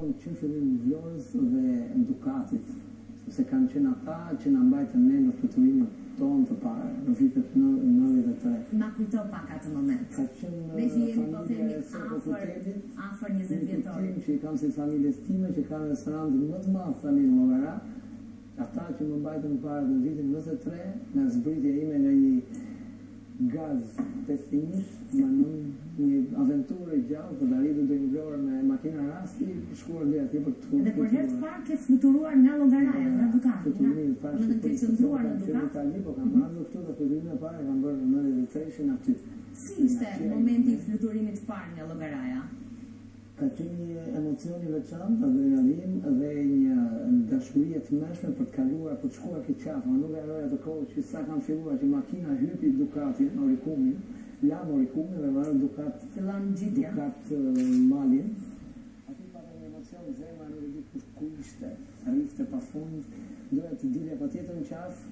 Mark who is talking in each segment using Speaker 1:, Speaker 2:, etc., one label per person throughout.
Speaker 1: Që fillim Vlorës dhe Dukatit, se kanë qenë ata që na mbajtën ne në fluturimin tonë të parë, në vitet 93.
Speaker 2: Ma kujto pak atë moment.
Speaker 1: Ka qenë
Speaker 2: Ne që jemi po themi afër 20 vjetorit.
Speaker 1: Që i kam si familjes time që kanë restorantin më të madh tani në Llogara, ata që më mbajtën parë në vitin 93, nga zbritja ime nga një gaz testimish, një aventurë gjallë për të arritur deri në Vlorë me makina rasti, shkuar deri atje për të.
Speaker 2: Dhe për herë të parë ke fluturuar nga Llogaraja, nga Dukati.
Speaker 1: Fluturimin parë
Speaker 2: Në ke qëndruar në Dukat?
Speaker 1: Itali, po kam ardhur këtu dhe fluturimin e parë kam bërë në 93-shin aty.
Speaker 2: Si ishte momenti i fluturimit të parë nga Llogaraja?
Speaker 1: Ka qenë një emocion i veçantë, adrenalin dhe një dashuri e tmerrshme për të kaluar, për të shkuar ke qafa. Nuk e harroj atë kohë që sa kam filluar që makina hypi Dukatin, Orikumin, lam Orikumin dhe marrë Dukat.
Speaker 2: Fillon nxitja.
Speaker 1: Dukat Malin. Aty pata një emocion, zemra nuk e di ku ishte, arrivte pafund, doja të dilja patjetër në qafë,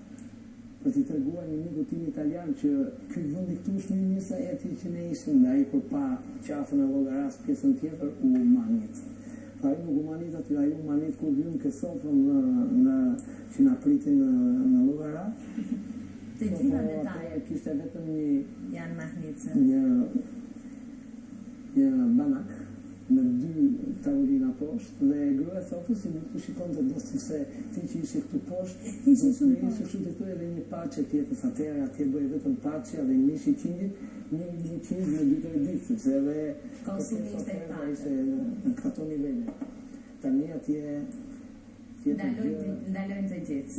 Speaker 1: për t'i treguar një miku tim italian që ky vend i këtu është më mirë se eti që ne ishim, dhe ai kur pa qafën e Llogaras pjesën tjetër u manit. Pa ai nuk u manit aty, ai u manit kur vjen ke sofrën që na pritin në Llogara.
Speaker 2: Të gjitha detajet
Speaker 1: kishte vetëm
Speaker 2: janë mahnitse.
Speaker 1: Një banak me 2 tavolina poshtë dhe gruaja e sofrës si nuk të shikonte dosti se ti që ishe këtu poshtë,
Speaker 2: ishe shumë poshtë.
Speaker 1: Ishte të thuaj edhe një paçe tjetër, atëherë atje bëj vetëm paçe dhe një qindit, një qind në 2 ditë, sepse edhe
Speaker 2: konsumi ishte i paçe
Speaker 1: në këto nivele. Tani atje
Speaker 2: ndalojnë të gjithë.